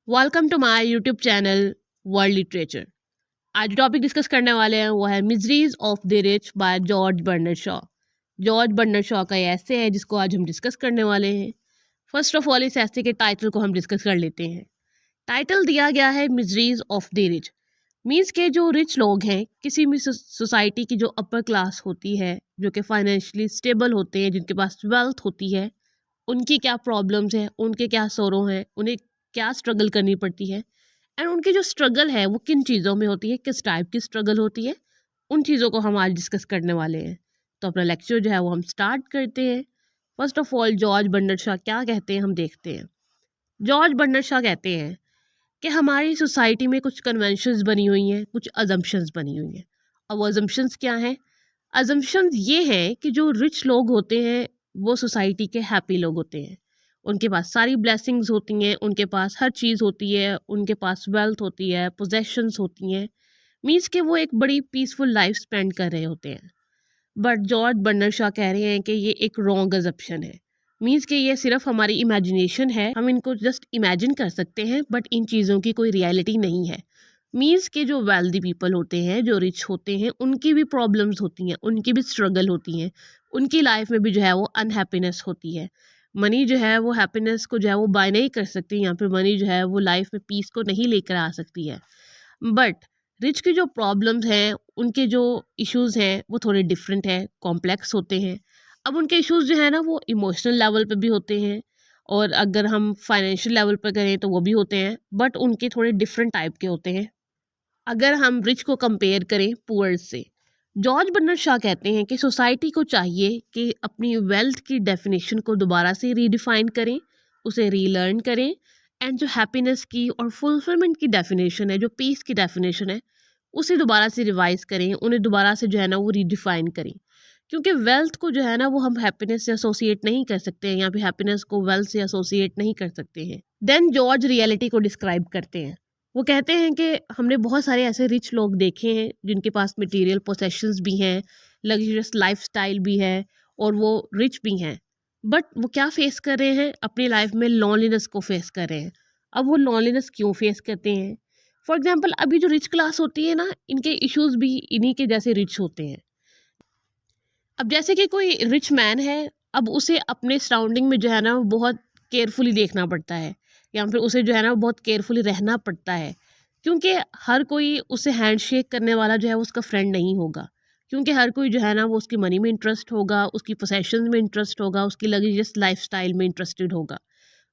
Welcome to my YouTube channel world literature. आज जो topic discuss करने वाले हैं वो है miseries of the rich by George Bernard Shaw. George Bernard Shaw का ये ऐसे है जिसको आज हम डिस्कस करने वाले हैं। फर्स्ट ऑफ ऑल इस ऐसे के टाइटल को हम डिस्कस कर लेते हैं। टाइटल दिया गया है miseries of the rich. Means के जो रिच लोग हैं, किसी भी सोसाइटी की जो अपर क्लास होती है, जो कि फाइनेंशियली स्टेबल होते हैं, जिनके पास वेल्थ होती है, उनकी क्या प्रॉब्लम्स हैं, उनके क्या सौरों हैं, उन्हें क्या स्ट्रगल करनी पड़ती है, एंड उनकी जो स्ट्रगल है वो किन चीज़ों में होती है, किस टाइप की स्ट्रगल होती है, उन चीज़ों को हम आज डिस्कस करने वाले हैं। तो अपना लेक्चर जो है वो हम स्टार्ट करते हैं। First of all George Bernard Shaw क्या कहते हैं हम देखते हैं। जॉर्ज बर्नार्ड शॉ कहते हैं कि हमारी सोसाइटी में कुछ कन्वेंशंस बनी हुई हैं, कुछ अजम्पशंस बनी हुई हैं। अब वो अजम्पशंस क्या हैं? अजम्पशंस ये हैं कि जो रिच लोग होते हैं वो सोसाइटी के हैप्पी लोग होते हैं। उनके पास सारी ब्लेसिंग्स होती हैं, उनके पास हर चीज़ होती है, उनके पास वेल्थ होती है, पोजेशंस होती हैं। मीन्स कि वो एक बड़ी पीसफुल लाइफ स्पेंड कर रहे होते हैं। बट जॉर्ज बर्नार्ड शॉ कह रहे हैं कि ये एक रॉन्ग अजम्पशन है। मीन्स कि ये सिर्फ हमारी इमेजिनेशन है, हम इनको जस्ट इमेजिन कर सकते हैं, बट इन चीज़ों की कोई रियलिटी नहीं है। मीन्स के जो वेल्दी पीपल होते हैं, जो रिच होते हैं, उनकी भी प्रॉब्लम्स होती हैं, उनकी भी स्ट्रगल होती हैं, उनकी लाइफ में भी जो है वो अनहैप्पीनेस होती है। मनी जो है वो हैप्पीनेस को जो है वो बाय नहीं कर सकती, यहाँ पे मनी जो है वो लाइफ में पीस को नहीं लेकर आ सकती है। बट रिच की जो प्रॉब्लम्स हैं, उनके जो इश्यूज हैं वो थोड़े डिफरेंट हैं, कॉम्प्लेक्स होते हैं। अब उनके इश्यूज जो है ना वो इमोशनल लेवल पे भी होते हैं, और अगर हम फाइनेंशियल लेवल पर करें तो वो भी होते हैं, बट उनके थोड़े डिफरेंट टाइप के होते हैं। अगर हम रिच को कंपेयर करें पुअर से, जॉर्ज बर्नार्ड शॉ कहते हैं कि सोसाइटी को चाहिए कि अपनी वेल्थ की डेफिनेशन को दोबारा से रीडिफाइन करें, उसे रीलर्न करें, एंड जो हैप्पीनेस की और फुलफिलमेंट की डेफिनेशन है, जो पीस की डेफिनेशन है, उसे दोबारा से रिवाइज करें, उन्हें दोबारा से जो है ना वो रीडिफाइन करें। क्योंकि वेल्थ को जो है ना वो हम हैप्पीनेस से एसोसिएट नहीं कर सकते हैं, या फिर हैप्पीनेस को वेल्थ से एसोसिएट नहीं कर सकते हैं। देन जॉर्ज रियलिटी को डिस्क्राइब करते हैं। वो कहते हैं कि हमने बहुत सारे ऐसे रिच लोग देखे हैं जिनके पास मटेरियल पोसेशंस भी हैं, लग्जरियस लाइफस्टाइल भी है, और वो रिच भी हैं। बट वो क्या फेस कर रहे हैं अपनी लाइफ में? लॉनलीनेस को फेस कर रहे हैं। अब वो लॉनलीनेस क्यों फेस करते हैं? फॉर एग्जाम्पल अभी जो रिच क्लास होती है ना, इनके इश्यूज भी इन्हीं के जैसे रिच होते हैं। अब जैसे कि कोई रिच मैन है, अब उसे अपने सराउंडिंग में जो है ना वो बहुत केयरफुली देखना पड़ता है, या फिर उसे जो है ना बहुत केयरफुली रहना पड़ता है। क्योंकि हर कोई उसे हैंडशेक करने वाला जो है वो उसका फ्रेंड नहीं होगा। क्योंकि हर कोई जो है ना वो उसकी मनी में इंटरेस्ट होगा, उसकी पोसेशंस में इंटरेस्ट होगा, उसकी लग्जरियस लाइफस्टाइल में इंटरेस्टेड होगा।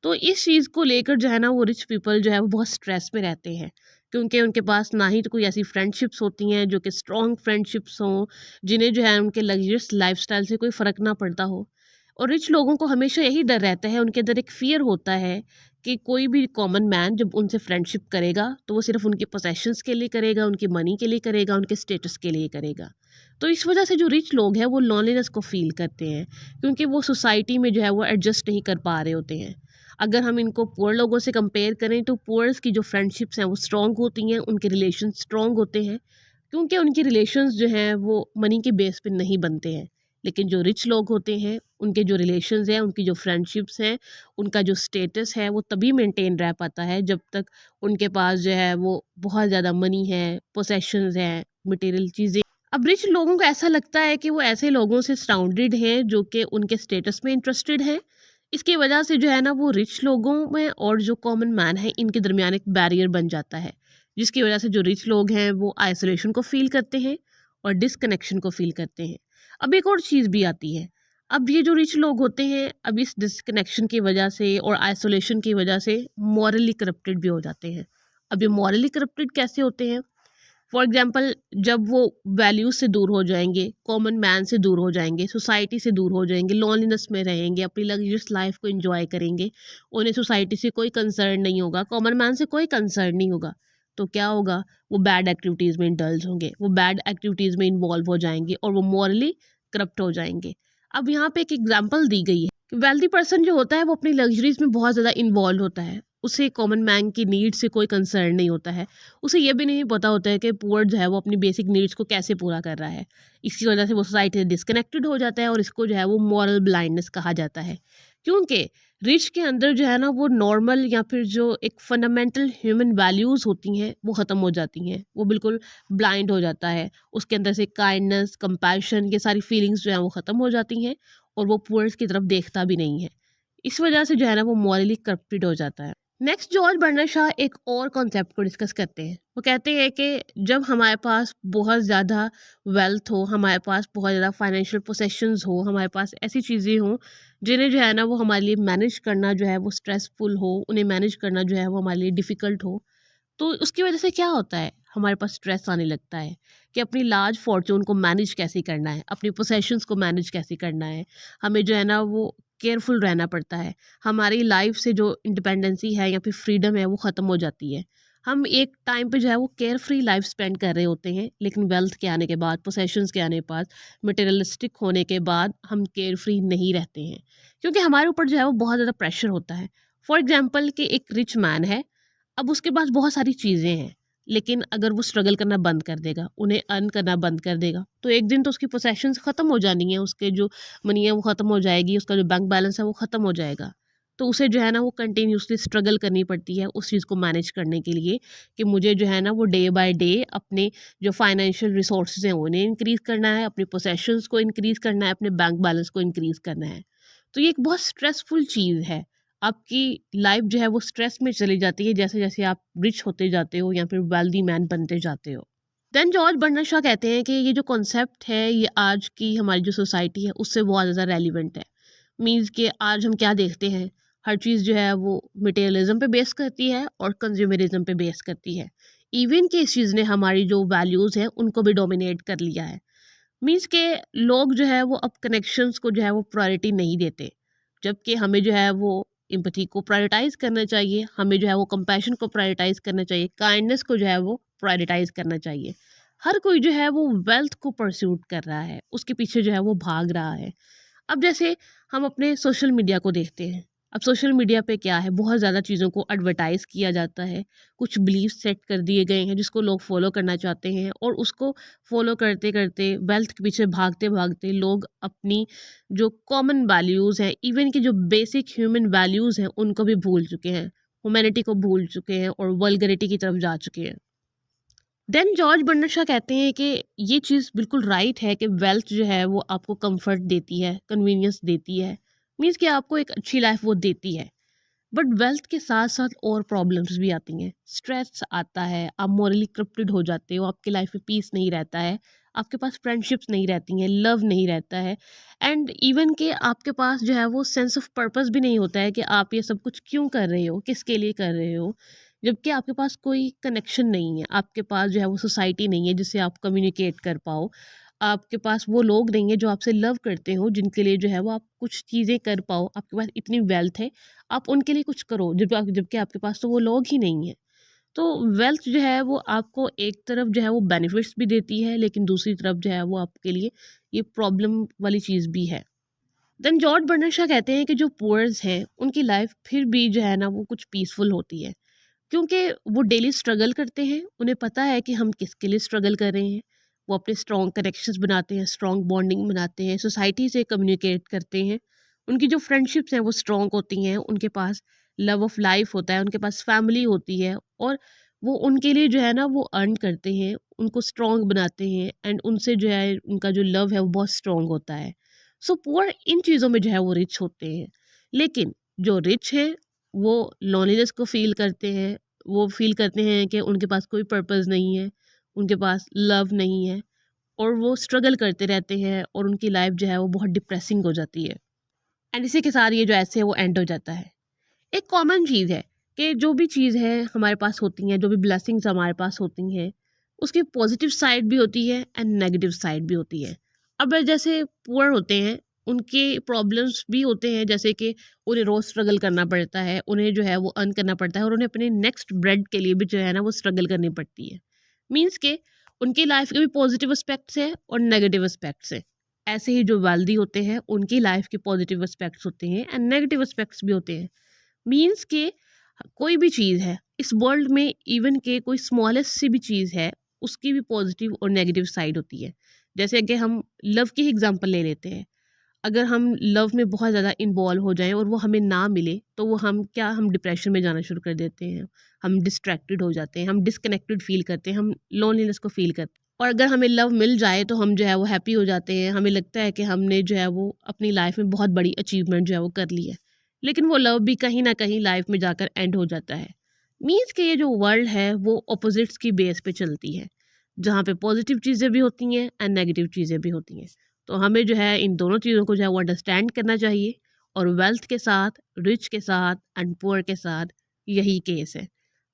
तो इस चीज़ को लेकर जो है ना वो रिच पीपल जो है वो बहुत स्ट्रेस में रहते हैं, क्योंकि उनके पास ना ही तो कोई ऐसी फ्रेंडशिप्स होती हैं जो कि स्ट्रॉन्ग फ्रेंडशिप्स हों, जिन्हें जो है उनके लग्जरियस लाइफस्टाइल से कोई फ़र्क ना पड़ता हो। और रिच लोगों को हमेशा यही डर रहता है, उनके अंदर एक फ़ियर होता है कि कोई भी कॉमन मैन जब उनसे फ्रेंडशिप करेगा तो वो सिर्फ़ उनके पोसेशंस के लिए करेगा, उनकी मनी के लिए करेगा, उनके स्टेटस के लिए करेगा। तो इस वजह से जो रिच लोग हैं वो लॉनलीनेस को फ़ील करते हैं, क्योंकि वो सोसाइटी में जो है वो एडजस्ट नहीं कर पा रहे होते हैं। अगर हम इनको पुअर लोगों से कंपेयर करें तो पुअर्स की जो फ्रेंडशिप्स हैं वो स्ट्रॉन्ग होती हैं, उनके रिलेशन स्ट्रॉन्ग होते हैं, क्योंकि उनके रिलेशंस जो हैं वो मनी के बेस पे नहीं बनते हैं। लेकिन जो रिच लोग होते हैं, उनके जो रिलेशंस हैं, उनकी जो फ्रेंडशिप्स हैं, उनका जो स्टेटस है वो तभी मेंटेन रह पाता है जब तक उनके पास जो है वो बहुत ज़्यादा मनी है, पोसेशंस हैं, मटेरियल चीज़ें। अब रिच लोगों को ऐसा लगता है कि वो ऐसे लोगों से सराउंडेड हैं जो कि उनके स्टेटस में इंटरेस्टेड हैं। इसकी वजह से जो है ना वो रिच लोगों में और जो कॉमन मैन है इनके दरमियान एक बैरियर बन जाता है, जिसकी वजह से जो रिच लोग हैं वो आइसोलेशन को फील करते हैं और डिसकनेक्शन को फील करते हैं। अब एक और चीज़ भी आती है। अब ये जो रिच लोग होते हैं, अब इस डिसकनेक्शन की वजह से और आइसोलेशन की वजह से मॉरली करप्टेड भी हो जाते हैं। अब ये मॉरली करप्टेड कैसे होते हैं? फॉर एग्जाम्पल जब वो वैल्यूज से दूर हो जाएंगे, कॉमन मैन से दूर हो जाएंगे, सोसाइटी से दूर हो जाएंगे, लॉनलीनेस में रहेंगे, अपनी लग्जरियस लाइफ को एंजॉय करेंगे, उन्हें सोसाइटी से कोई कंसर्न नहीं होगा, कॉमन मैन से कोई कंसर्न नहीं होगा, तो क्या होगा? वो बैड एक्टिविटीज़ में इंडल्ज होंगे, वो बैड एक्टिविटीज़ में इन्वॉल्व हो जाएंगे, और वो मॉरली करप्ट हो जाएंगे। अब यहाँ पे एक एग्जाम्पल दी गई है कि वेल्दी पर्सन जो होता है वो अपनी लग्जरीज में बहुत ज़्यादा इन्वॉल्व होता है, उसे कॉमन मैन की नीड से कोई कंसर्न नहीं होता है। उसे ये भी नहीं पता होता है कि पुअर जो है वो अपनी बेसिक नीड्स को कैसे पूरा कर रहा है। इसकी वजह से वो सोसाइटी से डिस्कनेक्टेड हो जाता है, और इसको जो है वो मॉरल ब्लाइंडनेस कहा जाता है। क्योंकि रिच के अंदर जो है ना वो नॉर्मल या फिर जो एक फंडामेंटल ह्यूमन वैल्यूज़ होती हैं वो ख़त्म हो जाती हैं, वो बिल्कुल ब्लाइंड हो जाता है। उसके अंदर से काइंडनेस, कंपैशन, ये सारी फीलिंग्स जो हैं वो ख़त्म हो जाती हैं और वो पुअर्स की तरफ देखता भी नहीं है। इस वजह से जो है ना वो मॉरली करप्टेड हो जाता है। नेक्स्ट जॉर्ज बर्नर्ड शॉ एक और कॉन्सेप्ट को डिस्कस करते हैं। वो कहते हैं कि जब हमारे पास बहुत ज़्यादा वेल्थ हो, हमारे पास बहुत ज़्यादा फाइनेंशियल पोसेशंस हो, हमारे पास ऐसी चीज़ें हों जिन्हें जो है ना वो हमारे लिए मैनेज करना जो है वो स्ट्रेसफुल हो, उन्हें मैनेज करना जो है वो हमारे लिए डिफ़िकल्ट हो, तो उसकी वजह से क्या होता है, हमारे पास स्ट्रेस आने लगता है कि अपनी लार्ज फॉर्च्यून को मैनेज कैसे करना है, अपनी पोसेशंस को मैनेज कैसे करना है। हमें जो है ना वो केयरफुल रहना पड़ता है। हमारी लाइफ से जो इंडिपेंडेंसी है या फिर फ्रीडम है वो ख़त्म हो जाती है। हम एक टाइम पे जो है वो केयर फ्री लाइफ स्पेंड कर रहे होते हैं, लेकिन वेल्थ के आने के बाद, पोसेशंस के आने के बाद, मटेरियलिस्टिक होने के बाद हम केयर फ्री नहीं रहते हैं, क्योंकि हमारे ऊपर जो है वो बहुत ज़्यादा प्रेशर होता है। फॉर एग्जाम्पल कि एक रिच मैन है, अब उसके पास बहुत सारी चीज़ें हैं, लेकिन अगर वो स्ट्रगल करना बंद कर देगा, उन्हें अर्न करना बंद कर देगा, तो एक दिन तो उसकी पोसेशंस ख़त्म हो जानी है, उसके जो मनी है वो ख़त्म हो जाएगी, उसका जो बैंक बैलेंस है वो ख़त्म हो जाएगा। तो उसे जो है ना वो कंटिन्यूअसली स्ट्रगल करनी पड़ती है उस चीज़ को मैनेज करने के लिए, कि मुझे जो है ना वो डे बाय डे अपने जो फाइनेंशियल रिसोर्सेज़ हैं उन्हें इंक्रीज़ करना है, अपने पोसेशंस को इंक्रीज़ करना है, अपने बैंक बैलेंस को इंक्रीज़ करना है। तो ये एक बहुत स्ट्रेसफुल चीज़ है। आपकी लाइफ जो है वो स्ट्रेस में चली जाती है जैसे-जैसे आप रिच होते जाते हो या फिर वेल्दी मैन बनते जाते हो। देन जॉर्ज बर्नर्ड शॉ कहते हैं कि ये जो कॉन्सेप्ट है ये आज की हमारी जो सोसाइटी है उससे बहुत ज़्यादा रेलिवेंट है। मीन्स कि आज हम क्या देखते हैं, हर चीज़ जो है वो मटेरियलिज्म पे बेस करती है और कंज्यूमरिज्म पे बेस करती है। इवन कि इस चीज़ ने हमारी जो वैल्यूज़ हैं उनको भी डोमिनेट कर लिया है। मीन्स के लोग जो है वो अब कनेक्शंस को जो है वो प्रायोरिटी नहीं देते, जबकि हमें जो है वो एम्पैथी को प्रायोरिटाइज करना चाहिए, हमें जो है वो कंपैशन को प्रायोरिटाइज करना चाहिए, काइंडनेस को जो है वो प्रायोरिटाइज करना चाहिए। हर कोई जो है वो वेल्थ को परस्यूट कर रहा है, उसके पीछे जो है वो भाग रहा है। अब जैसे हम अपने सोशल मीडिया को देखते हैं, अब सोशल मीडिया पे क्या है, बहुत ज़्यादा चीज़ों को एडवर्टाइज़ किया जाता है, कुछ बिलीफ सेट कर दिए गए हैं जिसको लोग फॉलो करना चाहते हैं, और उसको फॉलो करते करते वेल्थ के पीछे भागते भागते लोग अपनी जो कॉमन वैल्यूज़ हैं, इवन कि जो बेसिक ह्यूमन वैल्यूज़ हैं उनको भी भूल चुके हैं, ह्यूमैनिटी को भूल चुके हैं और वल्गरिटी की तरफ जा चुके हैं। देन जॉर्ज बर्नर्ड शॉ कहते हैं कि ये चीज़ बिल्कुल राइट है कि वेल्थ जो है वो आपको कंफर्ट देती है, कन्वीनियंस देती है, मीन्स कि आपको एक अच्छी लाइफ वो देती है। बट वेल्थ के साथ साथ और प्रॉब्लम्स भी आती हैं, स्ट्रेस आता है, आप मॉरली करप्टेड हो जाते हो, आपकी लाइफ में पीस नहीं रहता है, आपके पास फ्रेंडशिप्स नहीं रहती हैं, लव नहीं रहता है, एंड इवन कि आपके पास जो है वो सेंस ऑफ पर्पस भी नहीं होता है कि आप ये सब कुछ क्यों कर रहे हो, किसके लिए कर रहे हो, जबकि आपके पास कोई कनेक्शन नहीं है, आपके पास जो है वो सोसाइटी नहीं है जिससे आप कम्युनिकेट कर पाओ, आपके पास वो लोग नहीं है जो आपसे लव करते हो, जिनके लिए जो है वो आप कुछ चीज़ें कर पाओ, आपके पास इतनी वेल्थ है, आप उनके लिए कुछ करो, जबकि आपके पास तो वो लोग ही नहीं हैं। तो वेल्थ जो है वो आपको एक तरफ जो है वो बेनिफिट्स भी देती है, लेकिन दूसरी तरफ जो है वो आपके लिए ये प्रॉब्लम वाली चीज़ भी है। देन जॉर्ज बर्नर्ड शॉ कहते हैं कि जो पुअर्स हैं उनकी लाइफ फिर भी जो है ना वो कुछ पीसफुल होती है, क्योंकि वो डेली स्ट्रगल करते हैं, उन्हें पता है कि हम किसके लिए स्ट्रगल कर रहे हैं। वो अपने स्ट्रॉन्ग कनेक्शंस बनाते हैं, स्ट्रॉन्ग बॉन्डिंग बनाते हैं, सोसाइटी से कम्युनिकेट करते हैं। उनकी जो फ्रेंडशिप्स हैं वो स्ट्रॉन्ग होती हैं, उनके पास लव ऑफ लाइफ होता है, उनके पास फैमिली होती है, और वो उनके लिए जो है ना वो अर्न करते हैं, उनको स्ट्रॉन्ग बनाते हैं, एंड उनसे जो है उनका जो लव है वो बहुत स्ट्रॉन्ग होता है। सो पुअर इन चीज़ों में जो है वो रिच होते हैं, लेकिन जो रिच है वो लोनलीनेस को फील करते हैं, वो फ़ील करते हैं कि उनके पास कोई पर्पस नहीं है, उनके पास लव नहीं है, और वो स्ट्रगल करते रहते हैं, और उनकी लाइफ जो है वो बहुत डिप्रेसिंग हो जाती है। एंड इसी के साथ ये जो ऐसे है वो एंड हो जाता है। एक कॉमन चीज़ है कि जो भी चीज़ है हमारे पास होती हैं, जो भी ब्लेसिंग्स हमारे पास होती हैं, उसकी पॉजिटिव साइड भी होती है एंड नेगेटिव साइड भी होती है। अब जैसे पुअर होते हैं, उनके प्रॉब्लम्स भी होते हैं, जैसे कि उन्हें रोज़ स्ट्रगल करना पड़ता है, उन्हें जो है वो अर्न करना पड़ता है, और उन्हें अपने नेक्स्ट ब्रेड के लिए भी जो है ना वो स्ट्रगल करनी पड़ती है। मीन्स के उनकी लाइफ के भी पॉजिटिव एस्पेक्ट्स हैं और नेगेटिव एस्पेक्ट्स हैं। ऐसे ही जो वेल्दी होते हैं उनकी लाइफ के पॉजिटिव एस्पेक्ट्स होते हैं एंड नेगेटिव एस्पेक्ट्स भी होते हैं। मीन्स के कोई भी चीज़ है इस वर्ल्ड में, इवन के कोई स्मॉलेस्ट सी भी चीज़ है, उसकी भी पॉजिटिव और नेगेटिव साइड होती है। जैसे कि हम लव की एग्जांपल ले लेते हैं। अगर हम लव में बहुत ज़्यादा इन्वॉल्व हो जाएं और वो हमें ना मिले तो वो हम डिप्रेशन में जाना शुरू कर देते हैं, हम डिस्ट्रैक्टेड हो जाते हैं, हम डिस्कनेक्टेड फील करते हैं, हम लोनलीनेस को फील करते हैं। और अगर हमें लव मिल जाए तो हम जो है वो हैप्पी हो जाते हैं, हमें लगता है कि हमने जो है वो अपनी लाइफ में बहुत बड़ी अचीवमेंट जो है वो कर ली है। लेकिन वो लव भी कहीं ना कहीं लाइफ में जाकर एंड हो जाता है। मीन्स कि ये जो वर्ल्ड है वो ऑपोजिट्स की बेस पे चलती है, जहाँ पे पॉजिटिव चीज़ें भी होती हैं एंड नेगेटिव चीज़ें भी होती हैं। तो हमें जो है इन दोनों चीज़ों को जो है वो अंडरस्टैंड करना चाहिए। और वेल्थ के साथ, रिच के साथ एंड पुअर के साथ यही केस है।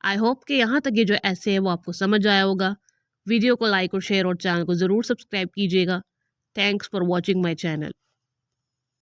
आई होप कि यहाँ तक ये जो ऐसे है वो आपको समझ आया होगा। वीडियो को लाइक और शेयर और चैनल को ज़रूर सब्सक्राइब कीजिएगा। Thanks for watching my channel.